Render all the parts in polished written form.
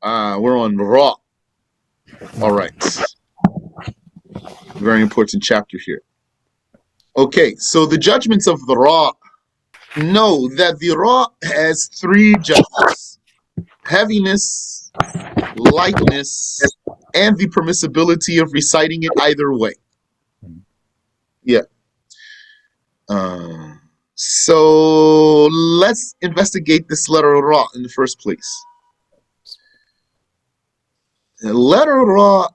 We're on Ra. All right. Very important chapter here. Okay, so the judgments of the Ra. Know that the Ra has three judgments: heaviness, lightness, and the permissibility of reciting it either way. Yeah. So let's investigate this letter Ra in the first place. The letter Ra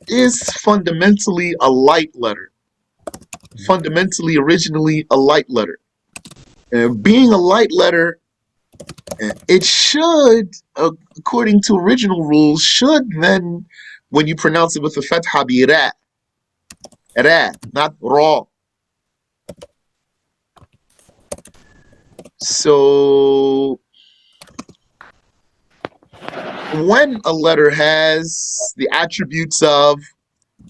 is fundamentally a light letter. Fundamentally, originally a light letter. Being a light letter, it should, according to original rules, should then, when you pronounce it with the fatha, be ra. Ra, not ra. So when a letter has the attributes of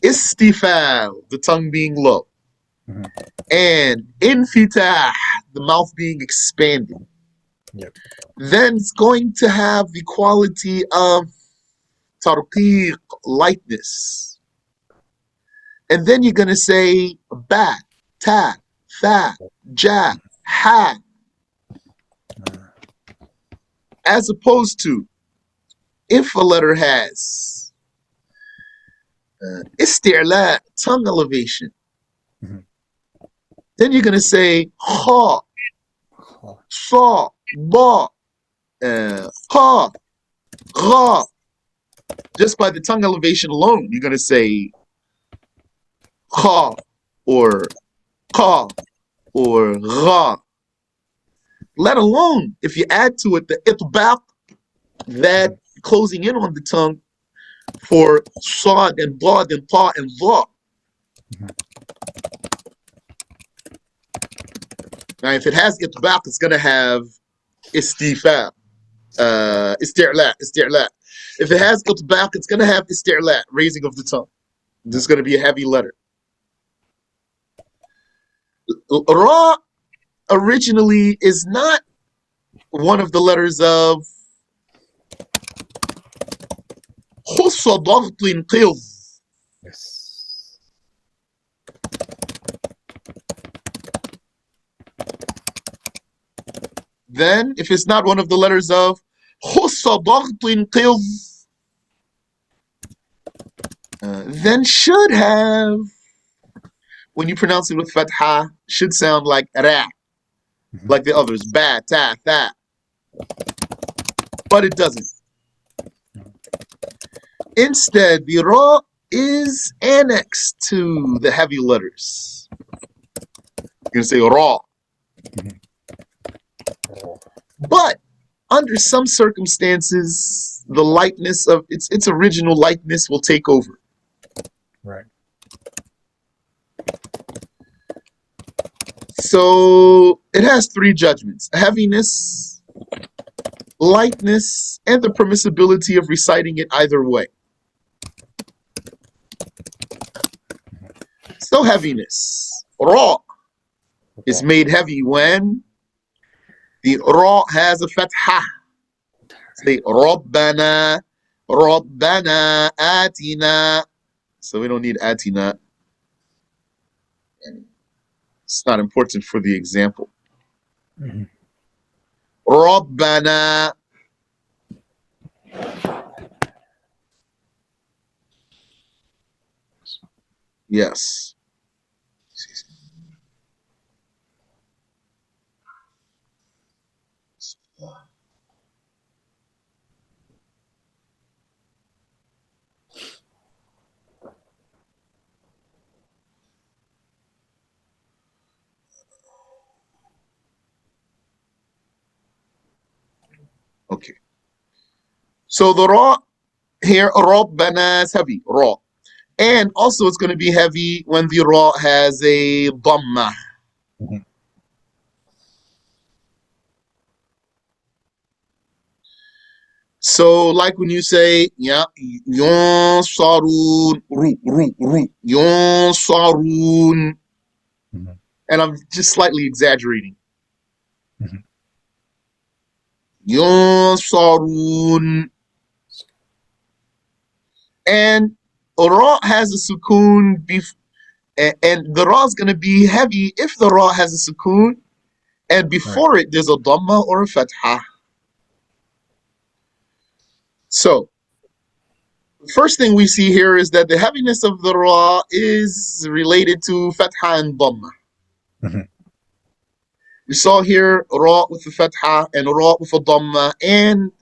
istifal, the tongue being low, and infitah, the mouth being expanded, then it's going to have the quality of tarqiq, lightness. And then you're going to say ba, ta, tha, ja, ha, as opposed to if a letter has isti'la, tongue elevation, then you're going to say kha, sa, ba, qa, gha. Just by the tongue elevation alone, you're going to say kha or qa or gha. Let alone if you add to it the itbaq, that closing in on the tongue for sad and dad and ta and dha. Now, if it has itbaq, it's going to have istifa, isti'la. If it has itbaq, it's going to have isti'la, raising of the tongue. This is going to be a heavy letter. Ra originally is not one of the letters of khussa daghtin qidh. Yes. Then, if it's not one of the letters of khussa daghtin qidh, then should have, when you pronounce it with fatha, should sound like ra, like the others, ba, ta, tha. But it doesn't. Instead, the ra is annexed to the heavy letters. You're going to say ra. But under some circumstances, the lightness of its original lightness will take over. Right. So it has three judgments: heaviness, lightness, and the permissibility of reciting it either way. So heaviness, ra, is made heavy when the ra has a fatha. Say Rabbana, Rabbana, Atina. So we don't need Atina. It's not important for the example. Rabbana. Yes. Okay. So the ra here, Rabbana is heavy, ra. And also it's going to be heavy when the ra has a dhamma. So like when you say, yeah, yonsarun, ru, yonsarun. And I'm just slightly exaggerating. ينصرون. And ra has a sukoon, and the ra is going to be heavy if the ra has a sukoon, and before it there's a dhamma or a fatha. So, the first thing we see here is that the heaviness of the ra is related to fatha and dhamma. We saw here ra with a fatha and ra with a dhamma and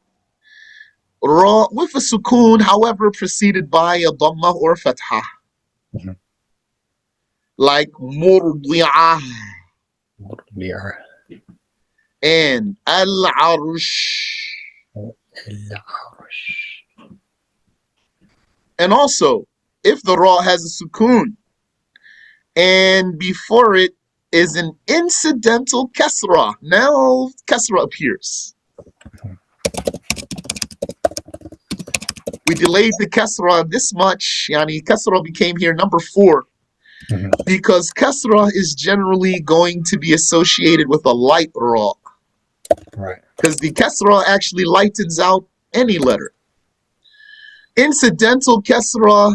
ra with a sukoon, however, preceded by a dhamma or a fatha. Like murdi'ah and al-arsh. And also, if the ra has a sukoon and before it is an incidental kasra, now kasra appears. We delayed the kasra this much, yani kasra became here number 4, because kasra is generally going to be associated with a light ra. Because the kasra actually lightens out any letter. Incidental kasra,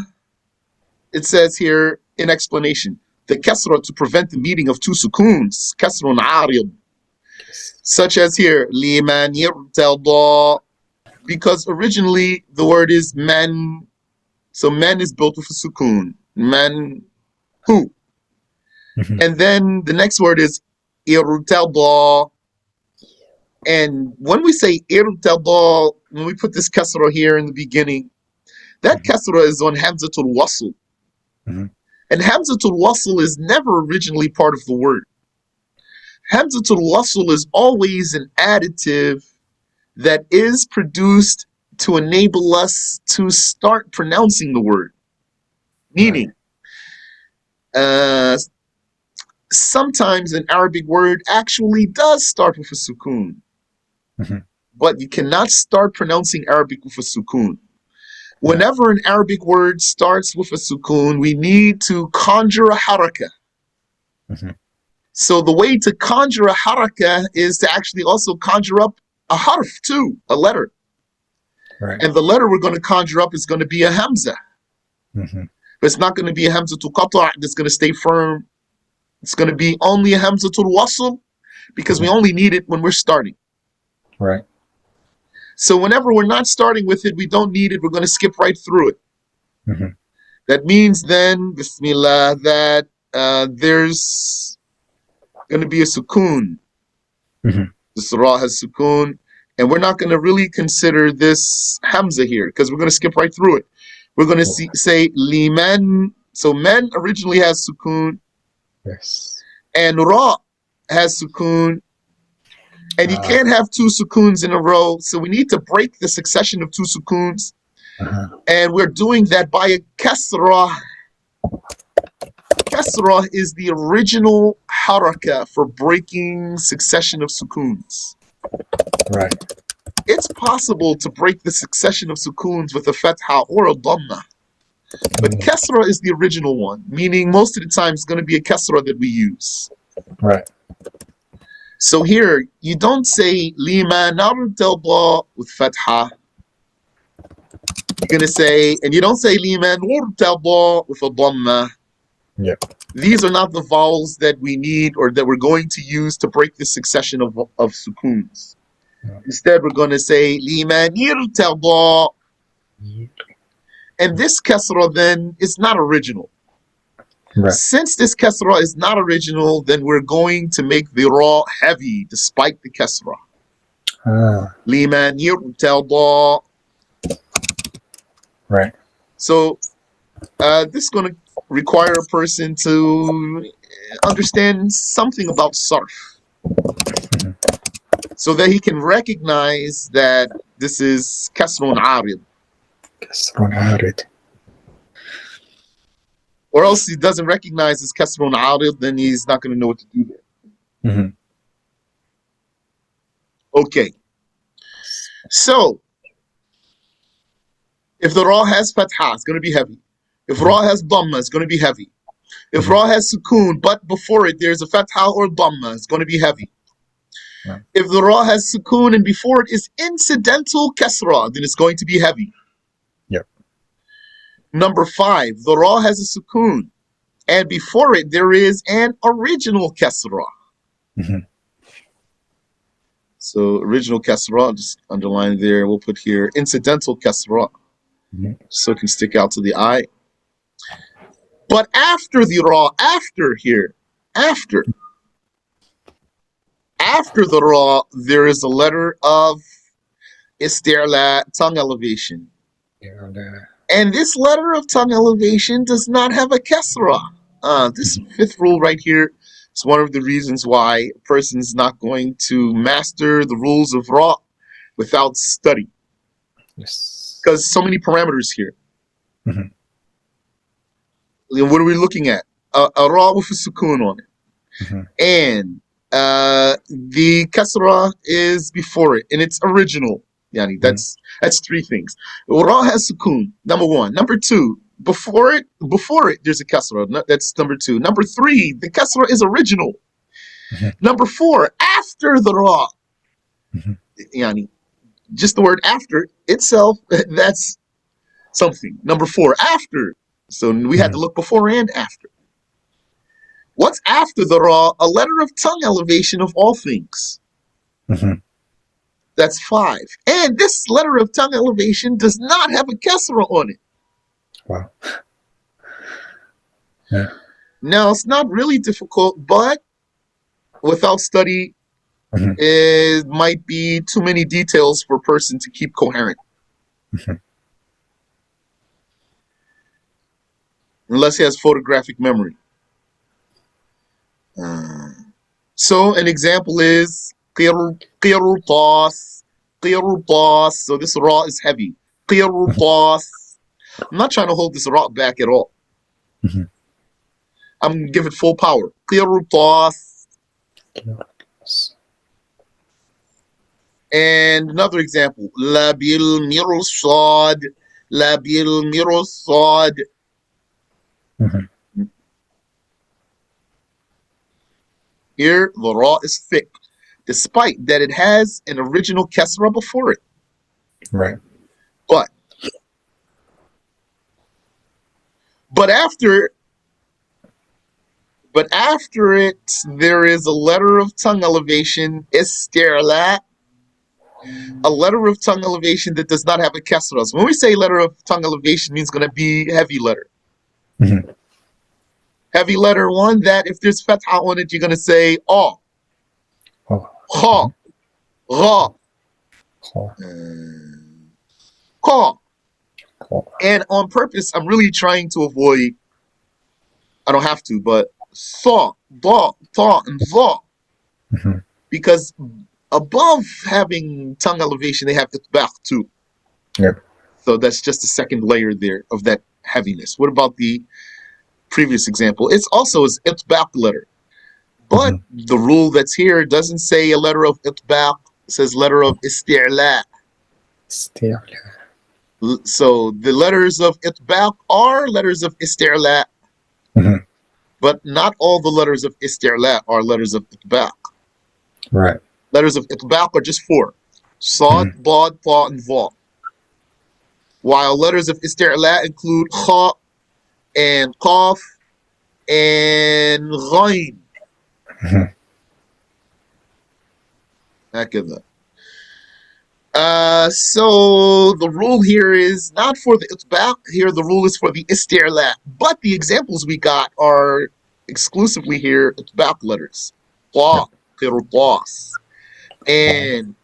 it says here in explanation, the kasra to prevent the meeting of two sukoons, kasrun arid, such as here, liman yirtada, because originally the word is man, so man is built with a sukoon, man who. And then the next word is irtada, and when we say irtada, when we put this kasra here in the beginning, that kasra is on hamzatul wasl. And hamzatul wasl is never originally part of the word. Hamzatul wasl is always an additive that is produced to enable us to start pronouncing the word. Meaning, sometimes an Arabic word actually does start with a sukoon. But you cannot start pronouncing Arabic with a sukoon. Whenever an Arabic word starts with a sukoon, we need to conjure a haraka. So the way to conjure a haraka is to actually also conjure up a harf too, a letter. And the letter we're going to conjure up is going to be a hamza. But it's not going to be a hamza to qata' that's going to stay firm. It's going to be only a hamza to wasl because we only need it when we're starting. So whenever we're not starting with it, we don't need it, we're going to skip right through it. That means then, bismillah, that there's going to be a sukoon. The surah has sukoon, and we're not going to really consider this hamza here because we're going to skip right through it. We're going to say liman. So man originally has sukoon, and ra has sukoon. And you can't have two sukoons in a row, so we need to break the succession of two sukoons. And we're doing that by a kasra. Kasra is the original haraka for breaking succession of sukoons. It's possible to break the succession of sukoons with a fatha or a dhamma. But kasra is the original one, meaning most of the time it's going to be a kasra that we use. So here, you don't say lima nartalba with fatha. You're going to say, and you don't say lima nartalba with a dhamma. These are not the vowels that we need or that we're going to use to break the succession of sukoons. Instead, we're going to say lima nirtalba. And this kasra then is not original. Since this kasra is not original, then we're going to make the ra heavy despite the kasra. Liman yurtalda. So this is going to require a person to understand something about sarf, so that he can recognize that this is kasrun arid. Or else he doesn't recognize this kasrun arid, then he's not going to know what to do there. Okay. So, if the ra has fatha, it's going to be heavy. If ra has dhamma, it's going to be heavy. If ra has sukoon, but before it there's a fatha or dhamma, it's going to be heavy. Right. If the ra has sukoon and before it is incidental kasra, then it's going to be heavy. Yep. Number 5, the ra has a sukoon and before it there is an original kasra. Mm-hmm. So original kasra, just underline there. We'll put here incidental kasra, so it can stick out to the eye. But after the ra, after here, after the ra, there is a letter of isti'la, tongue elevation. And this letter of tongue elevation does not have a kasra. This 5th rule right here is one of the reasons why a person is not going to master the rules of ra without study. Yes. Because so many parameters here. Mm-hmm. What are we looking at? A ra with a sukoon on it. Mm-hmm. And the kasra is before it, and it's original. Yani, that's 3 things. Ra has sukoon, number 1. Number 2, before it, there's a kasra. That's number 2. Number 3, the kasra is original. Mm-hmm. Number 4, after the ra. Mm-hmm. Yani, just the word after itself, that's something. Number 4, after. So we had to look before and after. What's after the ra? A letter of tongue elevation of all things. Mm-hmm. That's 5. And this letter of tongue elevation does not have a kasra on it. Wow. Yeah. Now, it's not really difficult, but without study, it might be too many details for a person to keep coherent. Unless he has photographic memory. So an example is qirtas. So this ra is heavy. Qirtas. I'm not trying to hold this ra back at all. I'm going to give it full power. Qirtas. And another example. Labil mirsad. Labil mirsad. Here, the ra is thick, despite that it has an original kasra before it. Right. But after it, there is a letter of tongue elevation, isti'la, a letter of tongue elevation that does not have a kasra. So when we say letter of tongue elevation, it means going to be heavy letter. Heavy letter 1, that if there's fatha on it, you're going to say oh. Kha. Ra. Ka. And on purpose, I'm really trying to avoid, I don't have to, but sa, da, ta, and va. Because above having tongue elevation, they have itbaq too. Yep. So that's just the second layer there of that heaviness. What about the previous example? It's also an itbaq letter. But the rule that's here doesn't say a letter of itbaq, it says letter of isti'la. So the letters of itbaq are letters of isti'la. But not all the letters of isti'la are letters of itbaq. Right. Letters of itbaq are just 4. Sad, Dad, Ta, and Va. While letters of isti'la include Kha and Qaf and Ghain. So the rule here is not for the itbaq. Here the rule is for the isti'la. But the examples we got are exclusively here itbaq letters. Ta, qirtas, and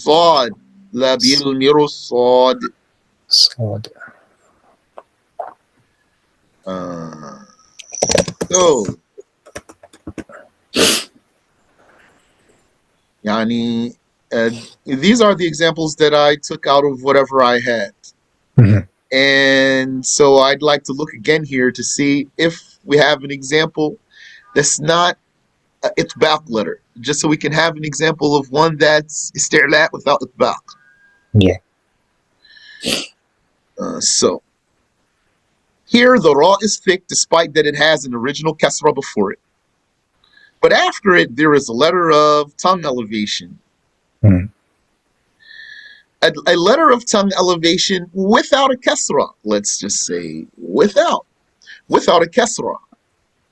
Sad, labil mirsad. Sad. So Yani, these are the examples that I took out of whatever I had. And so I'd like to look again here to see if we have an example that's not an itbaq letter, just so we can have an example of one that's isti'la without itbaq. Yeah. So here the ra is thick despite that it has an original kasra before it. But after it, there is a letter of tongue elevation. Mhm. A letter of tongue elevation without a kasra. Let's just say without a kasra.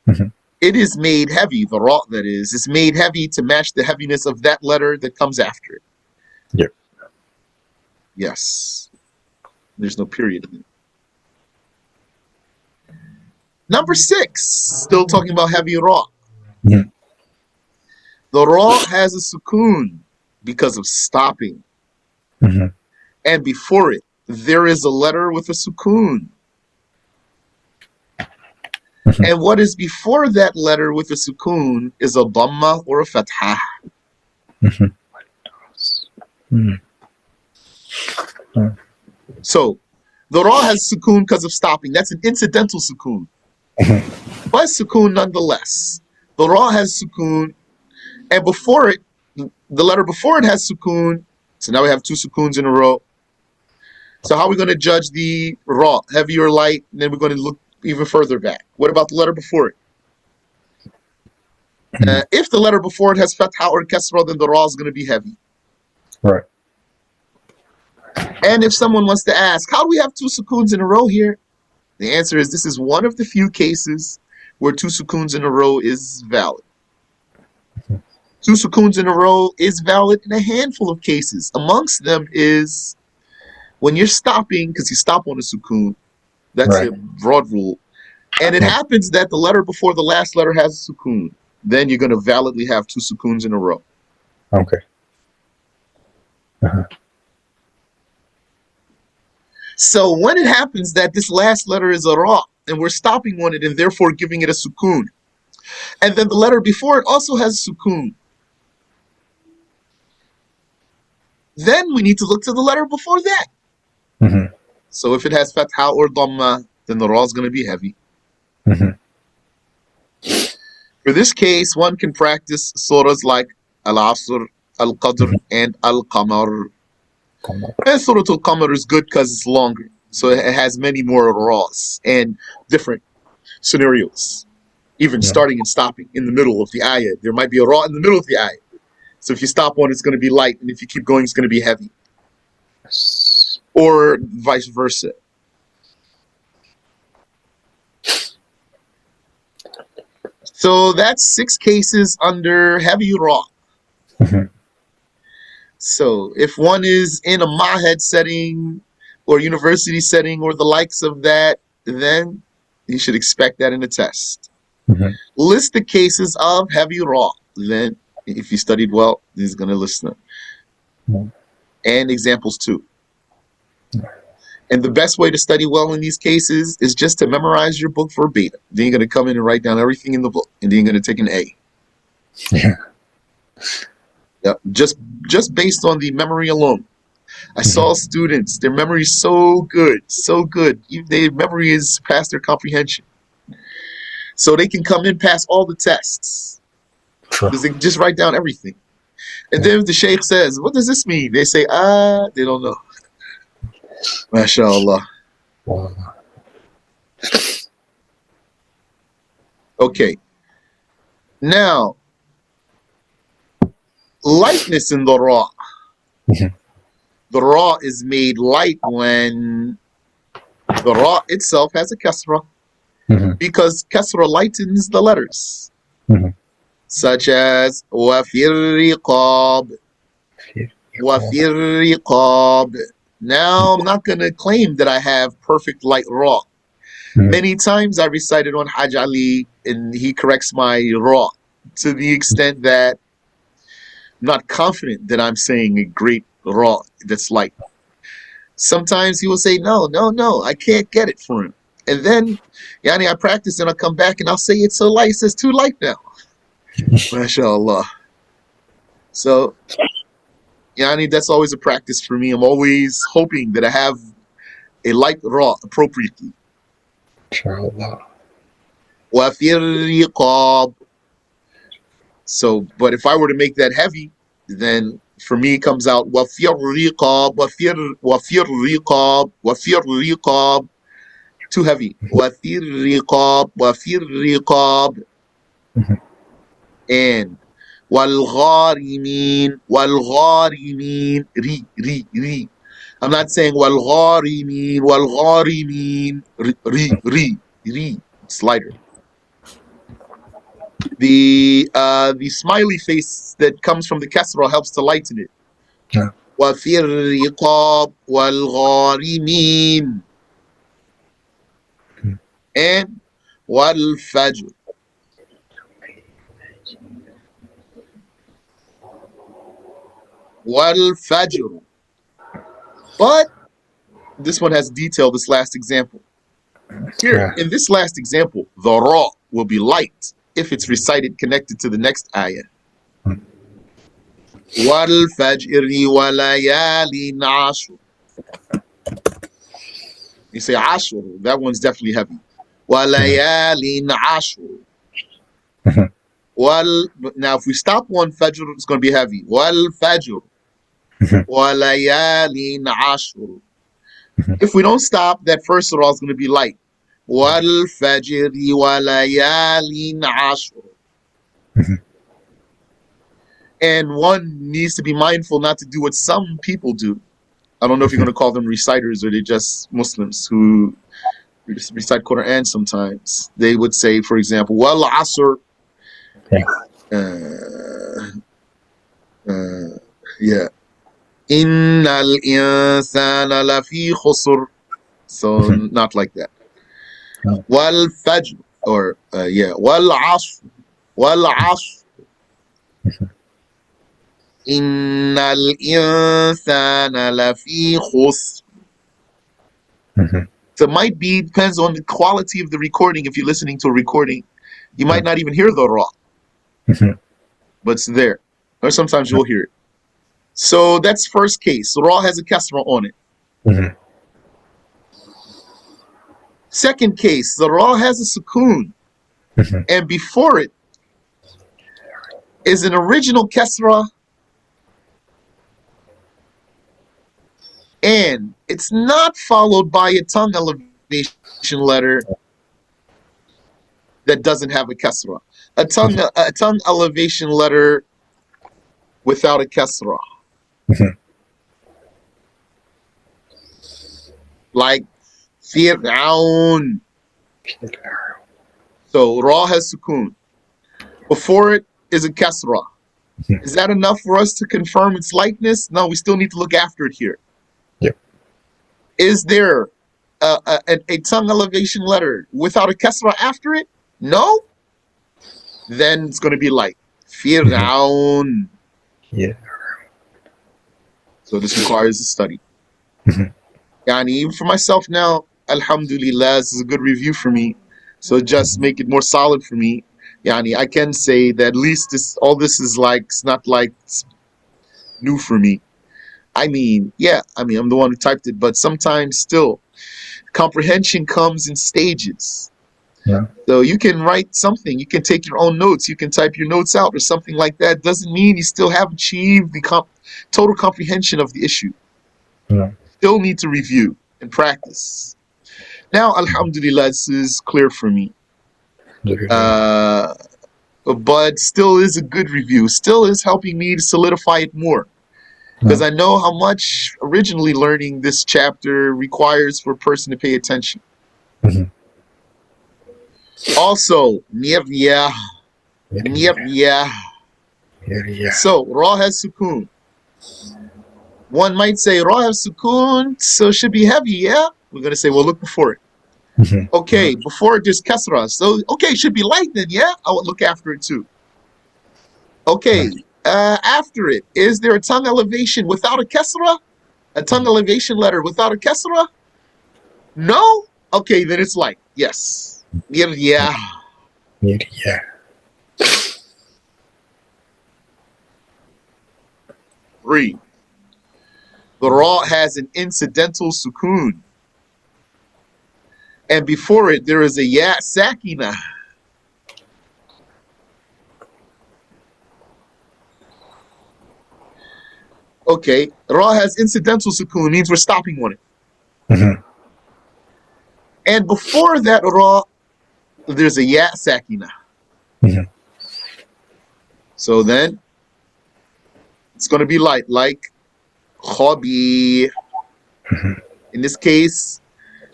Mhm. It is made heavy, the ra that is made heavy to match the heaviness of that letter that comes after it. Yep. Yes. There's no period in it. Number 6, still talking about heavy ra. Mhm. The ra has a sukoon because of stopping. Mhm. And before it, there is a letter with a sukoon. Mhm. And what is before that letter with a sukoon is a dhamma or a fathah. Mhm. Mhm. Mhm. So the ra has sukoon because of stopping. That's an incidental sukoon. Mhm. But sukoon nonetheless. The ra has sukoon, and before it, the letter before it has sukoon. So now we have 2 sukoons in a row. So how are we going to judge the ra, heavy or light? And then we're going to look even further back. What about the letter before it? Mhm. If the letter before it has fatha or kasra, then the ra is going to be heavy. Right. And if someone wants to ask, how do we have 2 sukoons in a row here? The answer is this is one of the few cases where 2 sukoons in a row is valid. 2 sukoons in a row is valid in a handful of cases. Amongst them is when you're stopping, because you stop on a sukoon. That's Right. a broad rule. And it Yep. happens that the letter before the last letter has a sukoon. Then you're going to validly have 2 sukoons in a row. Okay. Uh-huh. So when it happens that this last letter is a ra, and we're stopping on it and therefore giving it a sukoon, and then the letter before it also has sukoon, then we need to look to the letter before that. Mhm. So if it has fatha or dhamma, then the ra is going to be heavy. Mhm. For this case, one can practice surahs like Al-Asr, Al-Qadr, Mhm. and Al-Qamar. Come on. And Surah Al-Qamar is good because it's longer. So it has many more ra's and different scenarios. Even Yeah. starting and stopping in the middle of the ayah. There might be a ra in the middle of the ayah. So if you stop on, it's going to be light. And if you keep going, it's going to be heavy. Yes. Or vice versa. So that's 6 cases under heavy ra. Mhm. So if one is in a mahed setting or university setting or the likes of that, then you should expect that in the test. Mhm. List the cases of heavy ra. Then, if you studied well, he's going to list them. Mhm. And examples too. And the best way to study well in these cases is just to memorize your book verbatim. Then you're going to come in and write down everything in the book, and then you're going to take an A. Yeah. Yep. Just based on the memory alone. I saw Mhm. students, their memory is so good, so good. Their memory is past their comprehension. So they can come in past all the tests True. because they can just write down everything. And Yeah. then if the sheikh says, what does this mean? They say, they don't know. MashaAllah. Wow. Okay. Now, lightness in the ra. Mhm. The ra is made light when the ra itself has a kasra Mhm. because kasra lightens the letters, Mhm. such as وَفِي الرِّقَابِ. Fear. وَفِي الرِّقَابِ. Now, I'm not going to claim that I have perfect light ra. Mhm. Many times I recited on Hajj Ali and he corrects my ra to the extent that I'm not confident that I'm saying a great ra that's light. Sometimes he will say, no, no, no, I can't get it for him. And then, Yani, I practice and I'll come back and I'll say it's so light. It says too light now. MashaAllah. So, Yani, that's always a practice for me. I'm always hoping that I have a light ra appropriately. Inshallah. وَفِي الرِّقَابِ. So, but if I were to make that heavy, then for me it comes out وَفِي الرِّقَابِ, وَفِي الرِّقَابِ, وَفِي الرِّقَابِ. Too heavy. وَفِي الرِّقَابِ, وَفِي الرِّقَابِ. Mhm. And والغارمين والغارمين re. I'm not saying والغارمين re. It's lighter. The smiley face that comes from the kasra helps to lighten it. Yeah. وفي الرقاب والغارمين. And والفجر. والفجر. But this one has detail, this last example. Here, in this last example, the ra will be light if it's recited connected to the next ayah. وَالْفَجْرِ وَلَيَالٍ عَشْرٍ. You say ashur, that one's definitely heavy. وَلَيَالٍ عَشْرٍ. Now, if we stop one fajr, it's going to be heavy. وَالْفَجْرِ وَلَيَالٍ عَشْرٍ. If we don't stop, that first surah is going to be light. وَالْفَجْرِ وَلَيَالٍ عَشْرٍ. And one needs to be mindful not to do what some people do. I don't know if you're going to call them reciters or they're just Muslims who recite Quran sometimes. They would say, for example, wal asr. Yeah. Innal insana lafi khusr. So not like that. Wal fajr, or wal asr. Wal asr. Innal insana lafi khusr. So it might be, depends on the quality of the recording. If you're listening to a recording, you might not even hear the ra, but it's there. Or sometimes you'll hear it. So that's first case. Ra has a kasra on it. Second case, the ra has a sukoon, and before it is an original kasra, and it's not followed by a tongue elevation letter that doesn't have a kasra. A tongue elevation letter without a kasra. Like Fir'aun. So ra has sukoon. Before it is a kasra. Is that enough for us to confirm its likeness? No, we still need to look after it here. Yep. Is there a tongue elevation letter without a kasra after it? No? Then it's going to be like Fir'aun. Yeah. So this requires a study. Yani, even for myself now, alhamdulillah, this is a good review for me. So just make it more solid for me. Yani, I can say that at least all this is like, it's not like it's new for me. I mean, I'm the one who typed it, but sometimes still, comprehension comes in stages. Yeah. So you can write something, you can take your own notes, you can type your notes out or something like that. Doesn't mean you still have achieved the total comprehension of the issue. Yeah. Still need to review and practice. Now, alhamdulillah, this is clear for me. But still is a good review. Still is helping me to solidify it more. Because I know how much originally learning this chapter requires for a person to pay attention. Also, niryah. So, ra has sukoon. One might say, ra has sukoon, so it should be heavy, yeah? We're going to say, well, look before it. Okay, before it, there's kasra. So, okay, it should be light then, yeah? I would look after it too. Okay, after it, is there a tongue elevation without a kasra? A tongue elevation letter without a kasra? No? Okay, then it's light. Yes. Niryah. Yeah. 3. The ra has an incidental sukoon. And before it, there is a ya sakina. Okay, ra has incidental sukoon, means we're stopping on it. And before that ra, there's a ya sakina. So then it's going to be light, like khabir. In this case,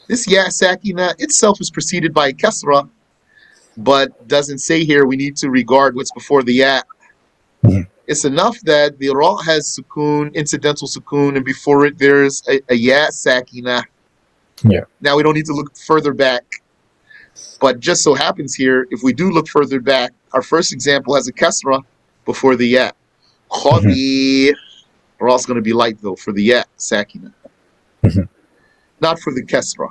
this ya sakina itself is preceded by kasra, but doesn't say here we need to regard what's before the ya. It's enough that the ra has sukoon, incidental sukoon, and before it there's a ya sakina. Yeah. Now we don't need to look further back. But just so happens here, if we do look further back, our first example has a kasra before the ya. Khabir. Ra is going to be light though for the ya sakina. Not for the kasra.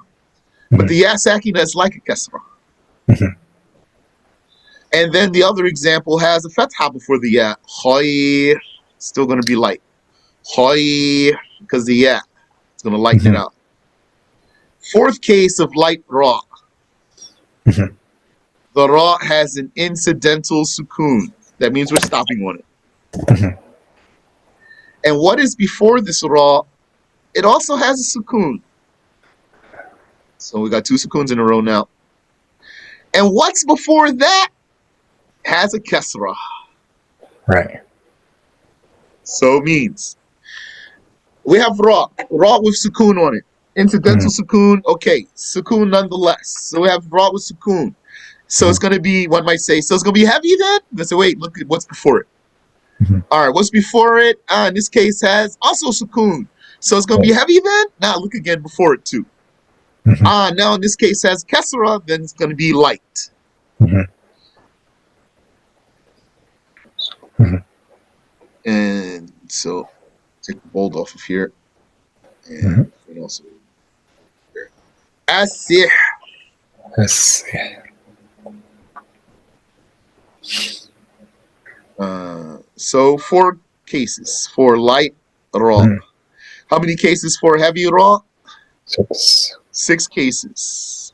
But the ya sakina is like a kasra. And then the other example has a fatha before the ya. Khayr. Still going to be light. Khayr. Because the ya. It's going to lighten it out. Fourth case of light ra. The ra has an incidental sukoon. That means we're stopping on it. And what is before this ra? It also has a sukoon. So we got two sukoons in a row now. And what's before that has a kasra. Right. So it means we have ra with sukoon on it. Incidental sukoon, okay. Sukoon nonetheless. So we have ra with sukoon. So it's going to be, one might say, so it's going to be heavy then? They say, wait, look at what's before it. All right, what's before it? In this case has also sukoon. So it's going to be heavy then? Now look again before it too. Now in this case has kasra, then it's going to be light. And so take the bold off of here. And also asih. So 4 cases for light ra. How many cases for heavy ra? 6 cases.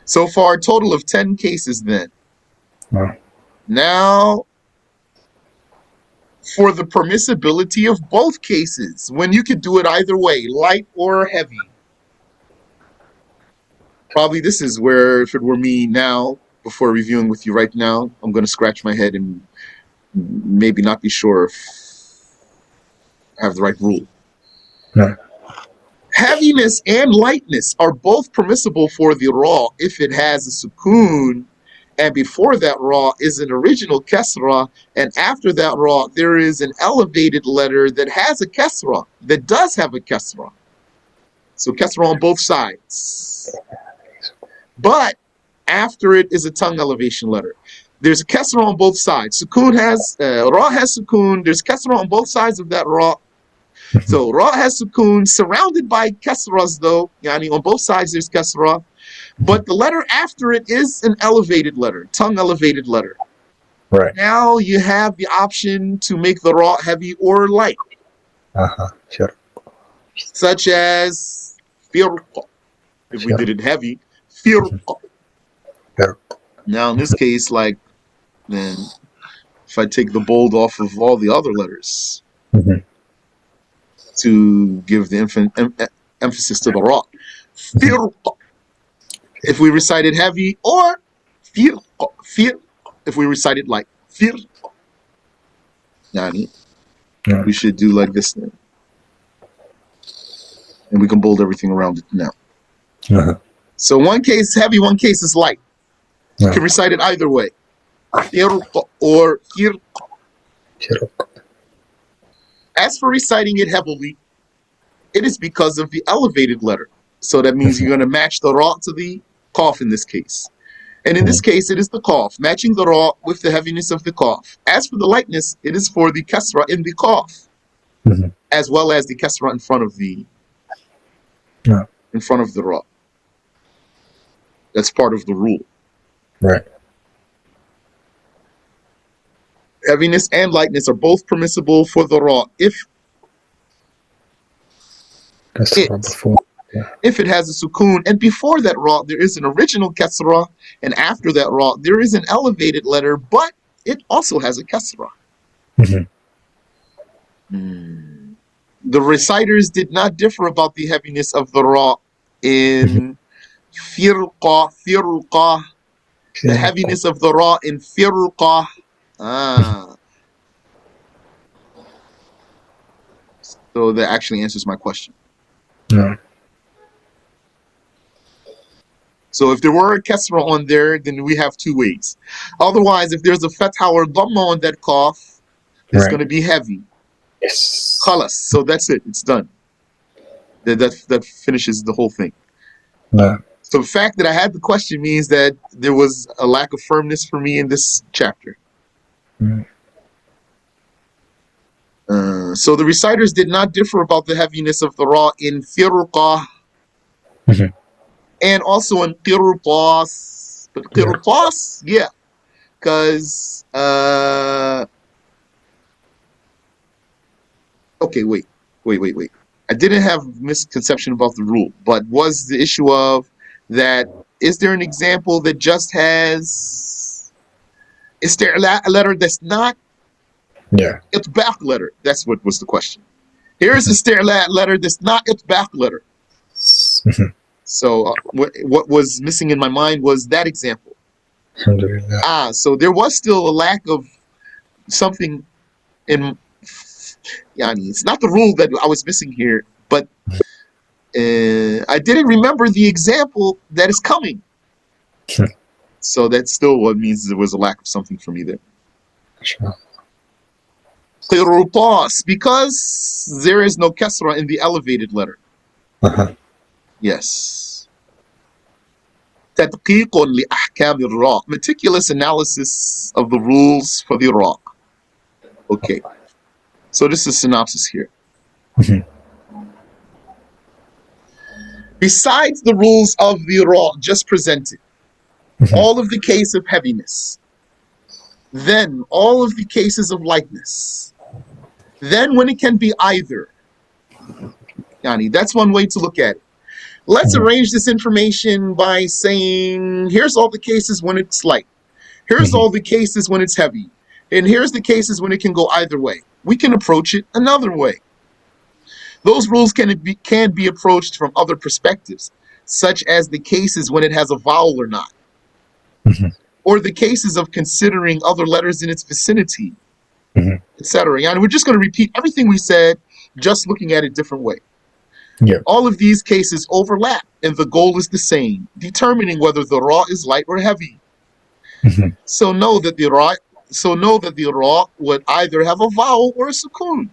So far, a total of 10 cases then. Now, for the permissibility of both cases, when you could do it either way, light or heavy. Probably this is where, if it were me now, before reviewing with you right now, I'm going to scratch my head and maybe not be sure if I have the right rule. Heaviness and lightness are both permissible for the ra if it has a sukoon, and before that ra is an original kasra, and after that ra there is an elevated letter that has a kasra, that does have a kasra. So kasra on both sides. But after it is a tongue elevation letter. There's a kasra on both sides. Sukoon has, ra has sukoon, there's kasra on both sides of that ra. So ra has sukoon, surrounded by kasras though, yani on both sides there's kasra, but the letter after it is an elevated letter, tongue elevated letter. Right. Now you have the option to make the ra heavy or light. Sure. Such as firqa. If we did it heavy, firqa. Now in this case, like, then if I take the bold off of all the other letters, to give the emphasis to the ra. Firqa. If we recite it heavy, or firqa, if we recite it like firqa. Yani, we should do like this then. And we can bold everything around it now. So one case heavy, one case is light. You can recite it either way. Firqa or firqa. As for reciting it heavily, it is because of the elevated letter. So that means you're going to match the ra to the qaf in this case. And in this case, it is the qaf, matching the ra with the heaviness of the qaf. As for the lightness, it is for the kasra in the qaf, as well as the kasra in front of the ra. That's part of the rule. Right. Heaviness and lightness are both permissible for the ra if it has a sukoon, and before that ra there is an original kasra, and after that ra there is an elevated letter, but it also has a kasra. The reciters did not differ about the heaviness of the ra in firqa. The heaviness of the ra in firqa Ah, so that actually answers my question. No. So if there were a kasra on there, then we have two ways. Otherwise, if there's a fatha or dhamma on that qaf, it's going Right. to be heavy. Yes. Khalas. So that's it. It's done. That finishes the whole thing. No. So the fact that I had the question means that there was a lack of firmness for me in this chapter. Mm. So the reciters did not differ about the heaviness of the ra in firqah Mhm. and also in qirtas. But qirtas, yeah, because okay, wait. I didn't have misconception about the rule, but was the issue of that? Is there an example that just has? Is there a letter that's not Yeah. itbaq letter? That's what was the question. Here's a isti'la letter that's not itbaq letter. Mhm. So what was missing in my mind was that example. Alhamdulillah. So there was still a lack of something in. Yani, it's not the rule that I was missing here, but I didn't remember the example that is coming. So that's still what means there was a lack of something for me there. Qirtas, because there is no kasra in the elevated letter. Uh-huh. Yes. تدقيق لأحكام الراء. Meticulous analysis of the rules for the ra. Okay. So this is synopsis here. Mhm. Besides the rules of the ra just presented, all of the case of heaviness, then all of the cases of lightness, then when it can be either. Yani, that's one way to look at it. Let's arrange this information by saying, here's all the cases when it's light. Here's all the cases when it's heavy. And here's the cases when it can go either way. We can approach it another way. Those rules can be approached from other perspectives, such as the cases when it has a vowel or not, or the cases of considering other letters in its vicinity, etc. Yani, we're just going to repeat everything we said, just looking at it different way. Yeah. All of these cases overlap, and the goal is the same, determining whether the ra is light or heavy. So know that the ra would either have a vowel or a sukoon.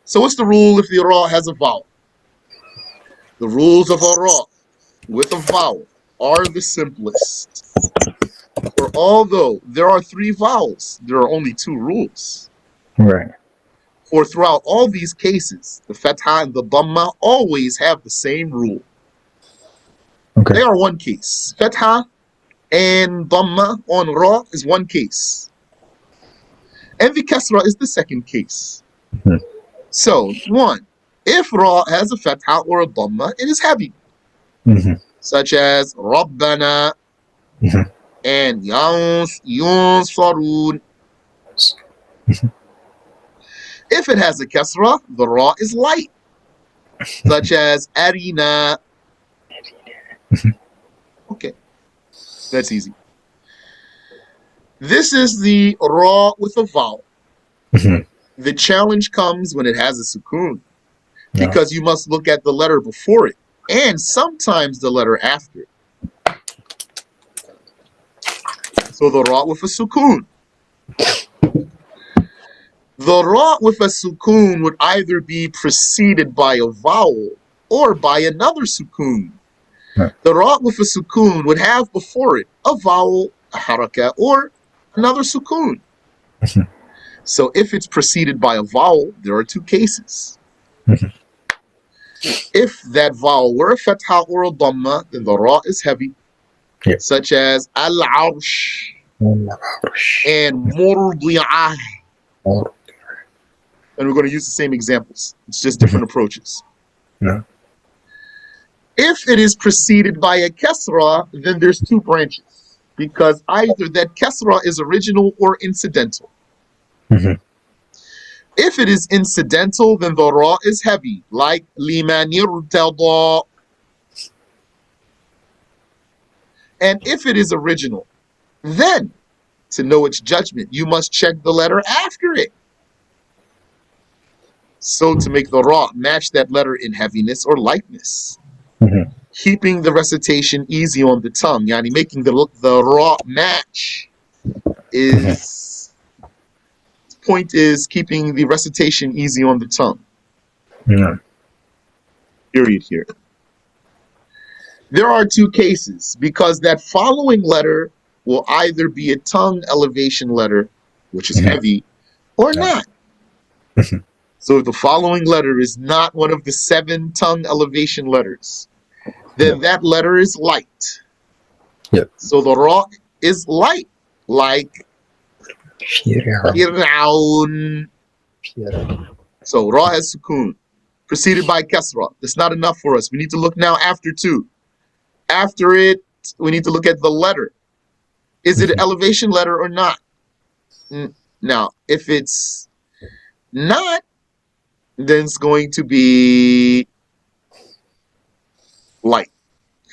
So what's the rule if the ra has a vowel? The rules of a ra with a vowel are the simplest. For although there are 3 vowels, there are only 2 rules. Right. For throughout all these cases, the fatha and the dhamma always have the same rule. Okay. They are one case. Fatha and dhamma on ra is one case. And the kasra is the second case. So, 1. If ra has a fatha or a dhamma, it is heavy. Such as Rabbana and Yunsarun. If it has a kasra, the ra is light. Such as Arina. Okay, that's easy. This is the ra with a vowel. The challenge comes when it has a sukoon, because you must look at the letter before it and sometimes the letter after it. So the ra with a sukoon. The ra with a sukoon would either be preceded by a vowel or by another sukoon. The ra with a sukoon would have before it a vowel, a haraka, or another sukoon. So if it's preceded by a vowel, there are 2 cases. If that vowel were a fatha or a dhamma, then the ra is heavy, such as al-arsh and murdi'ah. And we're going to use the same examples. It's just different approaches. If it is preceded by a kasra, then there's 2 branches, because either that kasra is original or incidental. If it is incidental, then the ra is heavy, like liman irtada. And if it is original, then to know its judgment, you must check the letter after it. So to make the ra match that letter in heaviness or lightness, keeping the recitation easy on the tongue, yani making the ra match is, point is keeping the recitation easy on the tongue. Period here. There are two cases, because that following letter will either be a tongue elevation letter, which is heavy, or not. So if the following letter is not one of the 7 tongue elevation letters, then that letter is light. So the ra is light, like Fir'aun. So ra has sukoon, preceded by kasra. That's not enough for us. We need to look now after 2. After it, we need to look at the letter. Is it an elevation letter or not? Now, if it's not, then it's going to be light.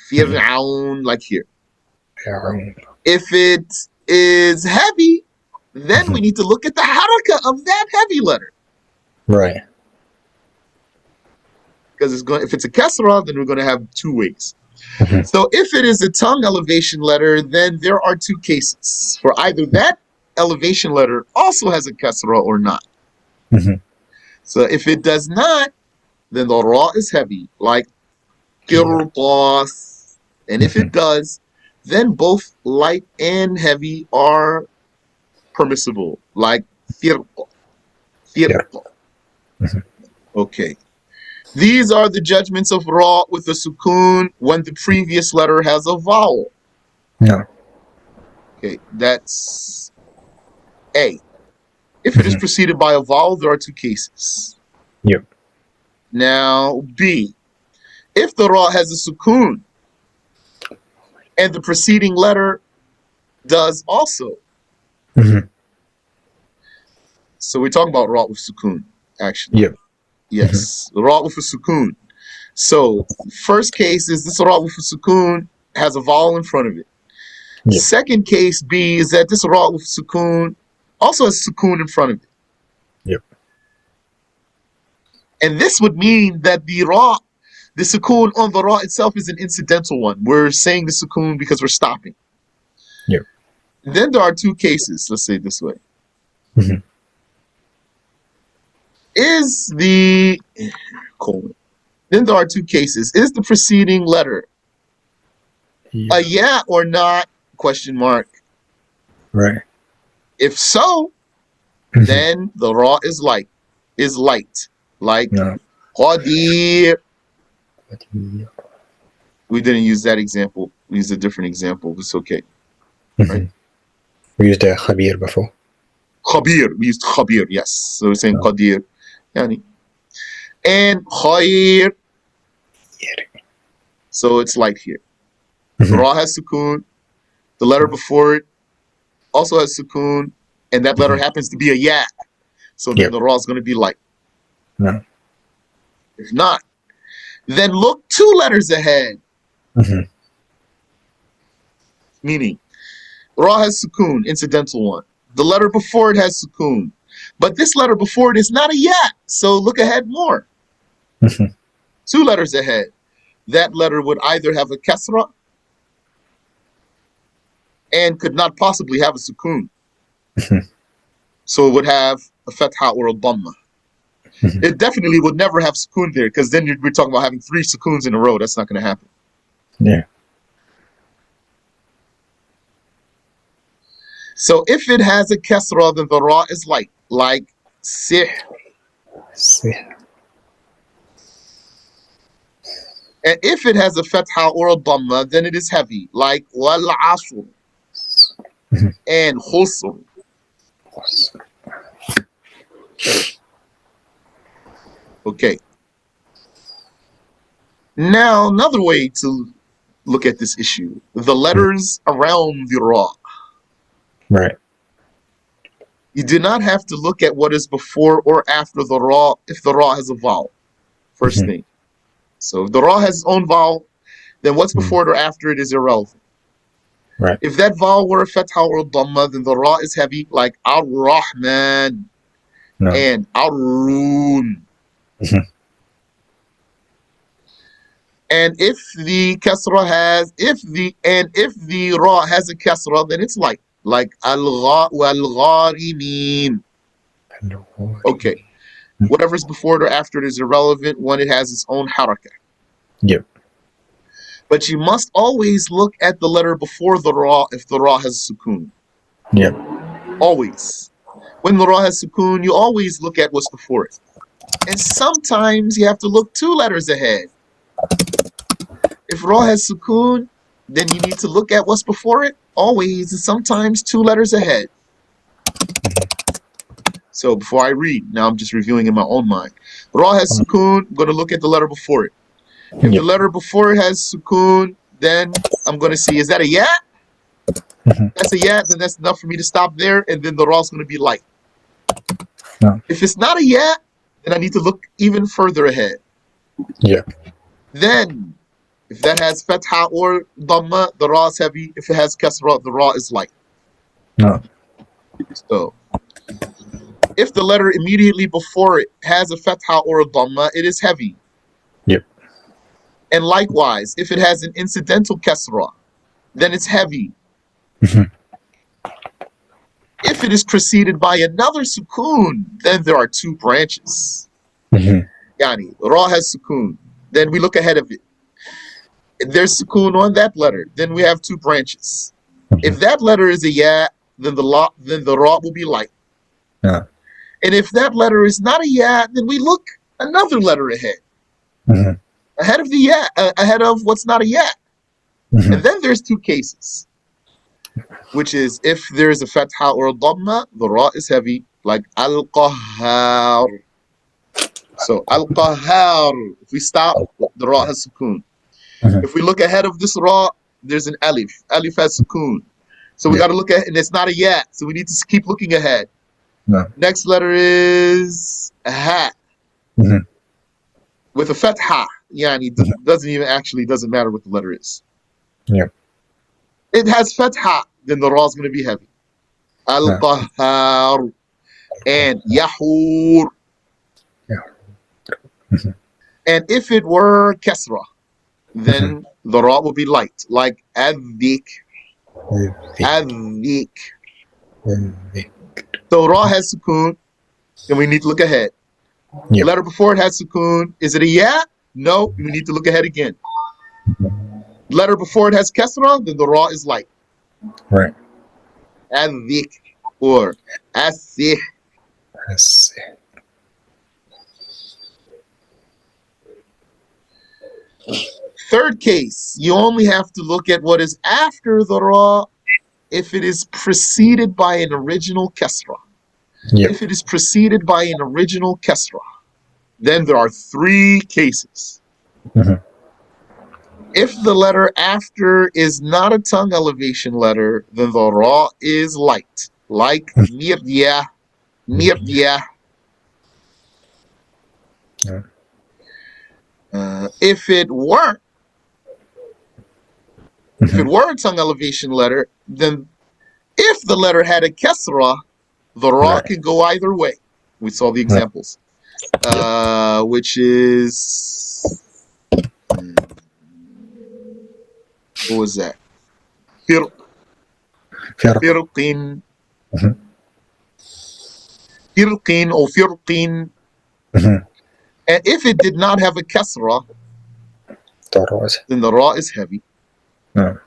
Fir'aun, like here. If it is heavy, then we need to look at the haraka of that heavy letter. Right. Because it's going, if it's a kasra, then we're going to have 2 ways. So if it is a tongue elevation letter, then there are 2 cases for either that elevation letter also has a kasra or not. So if it does not, then the ra is heavy, like qirtas. And if it does, then both light and heavy are permissible, like firqa. Okay. These are the judgments of ra with the sukoon when the previous letter has a vowel. Okay, that's A. If it is preceded by a vowel, there are 2 cases. Now, B. If the ra has a sukoon and the preceding letter does also. So we're talking about ra with sukoon, actually. Yes, the ra with a sukoon. So first case is this ra with a sukoon has a vowel in front of it. Second case, B, is that this ra with sukoon also has sukoon in front of it. And this would mean that the ra, the sukoon on the ra itself is an incidental one. We're saying the sukoon because we're stopping. Then there are 2 cases, let's say it this way. Is the colon. Then there are 2 cases. Is the preceding letter a ya or not? Question mark. Right. If so, then the ra is light. Like qadir. We didn't use that example. We used a different example. It's okay. Right? We used khabir before. Khabir. We used khabir, yes. So we're saying qadir. Yani. And khair. So it's light here. The ra has sukoon. The letter before it also has sukoon. And that letter happens to be a ya. So then the ra is going to be light. If not, then look 2 letters ahead. Meaning, ra has sukoon, incidental one. The letter before it has sukoon. But this letter before it is not a ya. So look ahead more. 2 letters ahead. That letter would either have a kasra and could not possibly have a sukoon. So it would have a fatha or a dhamma. It definitely would never have sukoon there, because then we're talking about having 3 sukoons in a row. That's not going to happen. So if it has a kasra, then the ra is light, like sihr. And if it has a fatha or a dhamma, then it is heavy, like wal asr and khusr. Okay. Now, another way to look at this issue, the letters around the ra. Right. You do not have to look at what is before or after the ra if the ra has a vowel. First thing. So if the ra has its own vowel, then what's before it or after it is irrelevant. Right. If that vowel were a fatha or a dhamma, then the ra is heavy, like ar-Rahman No. and ar-Roon. Mhm. And if the kasra has, if the ra has a kasra, then it's light, like al-Gharimin. Okay. Whatever's before it or after it is irrelevant when it has its own harakah. Yep. But you must always look at the letter before the ra if the ra has sukoon. Yep. Always. When the ra has sukoon, you always look at what's before it. And sometimes you have to look 2 letters ahead. If ra has sukoon, then you need to look at what's before it, always, and sometimes 2 letters ahead. So before I read, now I'm just reviewing in my own mind. Ra has sukoon, I'm going to look at the letter before it. If the Yep. letter before it has sukoon, then I'm going to see, is that a ya? Mhm. That's a ya, then that's enough for me to stop there, and then the ra is going to be light. No. If it's not a ya, then I need to look even further ahead. Yeah. Then, if that has fatha or dhamma, the ra is heavy. If it has kasra, the ra is light. No. So, if the letter immediately before it has a fatha or a dhamma, it is heavy. Yep. And likewise, if it has an incidental kasra, then it's heavy. Mhm. If it is preceded by another sukoon, then there are 2 branches. Mhm. Yani, ra has sukoon. Then we look ahead of it. If there's sukoon on that letter, then we have 2 branches. If Mhm. that letter is a ya, then the ra will be light. Yeah. And if that letter is not a ya, then we look another letter ahead. Mhm. Ahead of the ya, ahead of what's not a ya. And Mhm. then there's 2 cases, which is if there's a fatha or a dhamma, the ra is heavy, like al-Qahhar. So al-Qahhar, if we stop, the ra has sukoon. Mhm. If we look ahead of this ra, there's an alif. Alif has sukoon. So we Yep. got to look at, and it's not a ya, so we need to keep looking ahead. No. Next letter is a ha Mhm. with a fatha. Yani Mhm. doesn't matter what the letter is. Yep. It has fatha, then the ra is going to be heavy. No. Al-Qahhar and Yahur. Yeah. Mhm. And if it were Kesra, Mhm. then the ra will be light, like Addik. Yep. Addik. Yep. So ra has sukoon, and we need to look ahead. Yep. Letter before it has sukoon. Is it a ya? No, we need to look ahead again. Letter before it has Kesra, then the ra is light. Right. Addik or Asih. I see. Third case, you only have to look at what is after the ra if it is preceded by an original Kesra. Yep. If it is preceded by an original Kesra, then there are 3 cases. Mhm. If the letter after is not a tongue elevation letter, then the ra is light, like mirdiyah, mirdiyah. Yeah. If it were Mhm. a tongue elevation letter, then if the letter had a kesra, the ra Right. can go either way. We saw the Right. examples, Yep. which is what was that? Fir, فرق. firqin, Mhm. firqin or firqin. Mhm. And if it did not have a kasra, طراز. then the ra is heavy. No.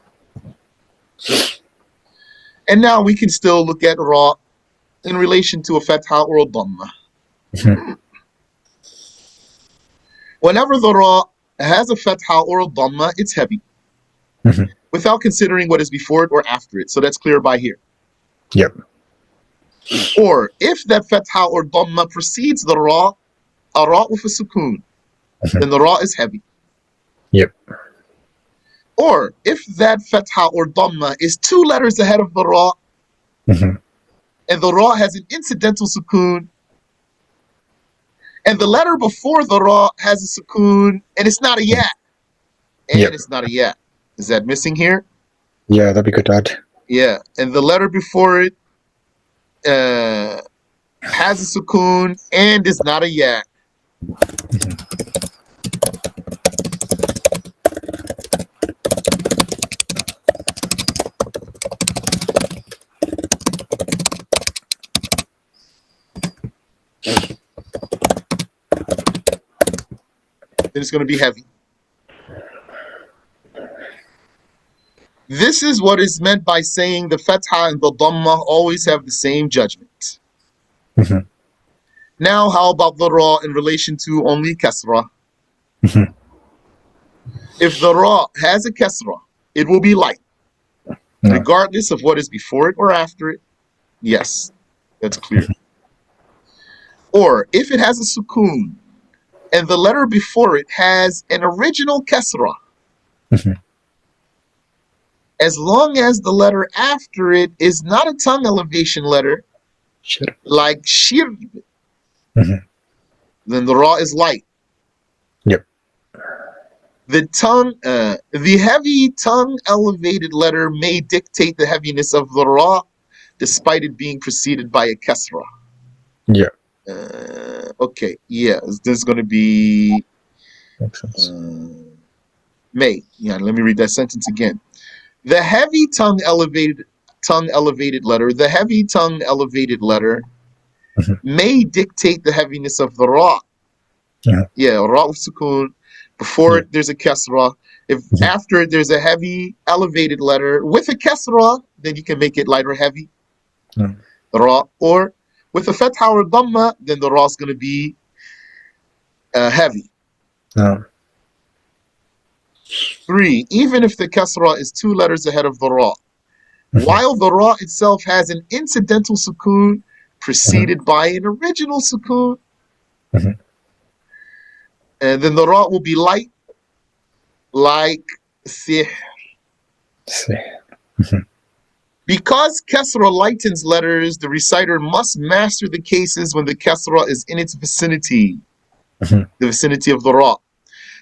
And now we can still look at ra in relation to a fatha or a dhamma. Mhm. Whenever the ra has a fatha or a dhamma, it's heavy, Mhm. without considering what is before it or after it. So that's clear by here. Yep. Or if that fatha or dhamma precedes the ra, a ra with a sukoon, Mhm. then the ra is heavy. Yep. Or if that fatha or dhamma is 2 letters ahead of the ra, Mhm. and the ra has an incidental sukoon, and the letter before the ra has a sukoon, and it's not a ya, and Yep. it's not a ya. Is that missing here? Yeah, that'd be good to add. Yeah, and the letter before it has a sukoon and is not a ya. Then it's going to be heavy. This is what is meant by saying the fatha and the dhamma always have the same judgment. Mhm. Now, how about the ra in relation to only kasra? Mhm. If the ra has a kasra, it will be light, No. regardless of what is before it or after it. Yes, that's clear. Or if it has a sukoon and the letter before it has an original kasra, Mhm. as long as the letter after it is not a tongue elevation letter, Sure. like shir, Mhm. then the ra is light. Yep. The heavy tongue elevated letter may dictate the heaviness of the ra, despite it being preceded by a kasra. Yeah. Okay, yeah, this is going to be Makes sense. may. Yeah, let me read that sentence again. The heavy tongue elevated letter, the heavy tongue elevated letter Mhm. may dictate the heaviness of the ra. Yeah. Yeah, ra with sukoon. Before Yeah. it, there's a kasra. If Mhm. after it, there's a heavy elevated letter with a kasra, then you can make it light or heavy. Yeah. The ra. Or with a fatha or dhamma, then the ra is going to be heavy. No. 3. Even if the kasra is 2 letters ahead of the ra, Mhm. while the ra itself has an incidental sukoon Mhm. preceded by an original sukoon, Mhm. and then the ra will be light, like sihr. See. Mhm. Because kasra lightens letters, the reciter must master the cases when the kasra is in its vicinity, Mhm. the vicinity of the ra.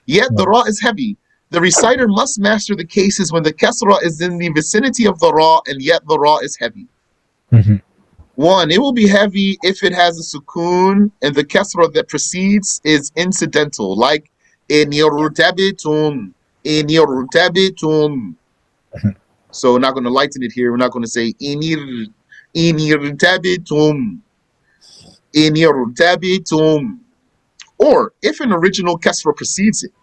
Yet the No. ra is heavy. The reciter must master the cases when the kasra is in the vicinity of the ra and yet the ra is heavy. Mhm. 1. It will be heavy if it has a sukoon and the kasra that precedes is incidental, like in yurtabitum, in yurtabitum. Mhm. So we're not going to lighten it here. We're not going to say in yurtabitum, in yurtabitum. Or if an original kasra precedes it,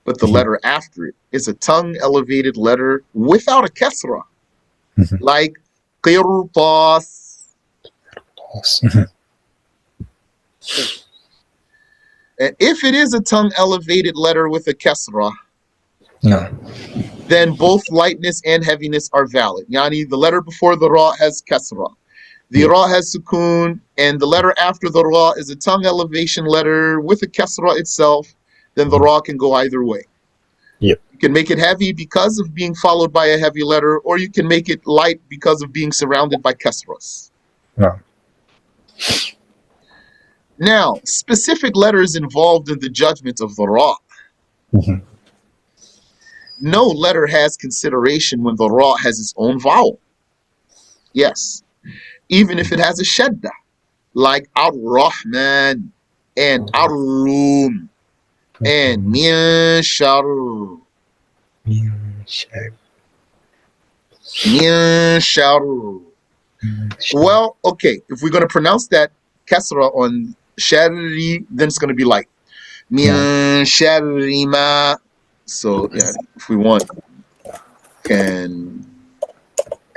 but the Mhm. letter after it is a tongue elevated letter without a kasra, Mhm. like qirtas. Pause. Mhm. And if it is a tongue elevated letter with a kasra, No. then both lightness and heaviness are valid. Yani, the letter before the ra has kasra, the Yeah. ra has sukoon, and the letter after the ra is a tongue elevation letter with a kasra itself, then the ra can go either way. Yep. You can make it heavy because of being followed by a heavy letter, or you can make it light because of being surrounded by kasras. No. Now, specific letters involved in the judgment of the ra. Mhm. No letter has consideration when the ra has its own vowel. Yes, even if it has a shadda, like ar-Rahman and ar-Rum and min shar, Share. min shar. Well, okay, if we're going to pronounce that kasra on shari, then it's going to be like No. min sharri ma. So, yeah, if we want, can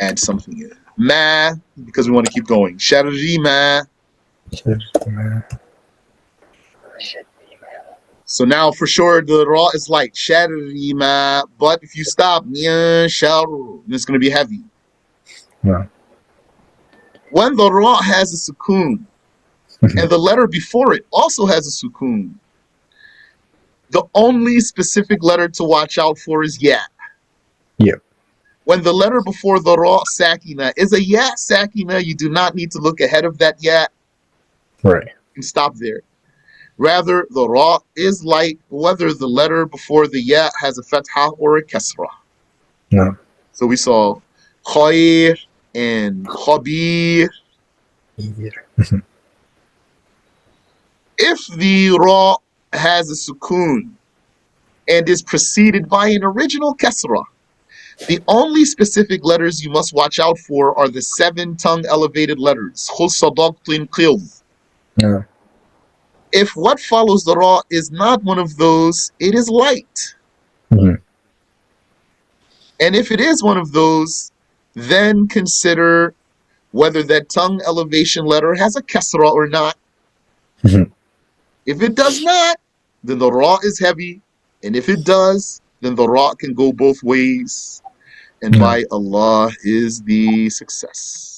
add something here. Ma, because we want to keep going. Sharri ma. Share. So now for sure the ra is light. Sharri ma. But if you stop, min shar, it's going to be heavy. No. When the ra has a sukoon, Mhm. and the letter before it also has a sukoon, the only specific letter to watch out for is ya. Yep. When the letter before the ra sakina is a ya sakina, you do not need to look ahead of that ya Right. and stop there. Rather, the ra is light whether the letter before the ya has a fatha or a kasra. No. So we saw khair and khabir. If the ra has a sukoon and is preceded by an original kasra, the only specific letters you must watch out for are the 7 tongue elevated letters. Yeah. If what follows the ra is not one of those, it is light. Mhm. And if it is one of those, then consider whether that tongue elevation letter has a kasra or not. Mhm. If it does not, then the ra is heavy. And if it does, then the ra can go both ways. And Yeah. by Allah is the success.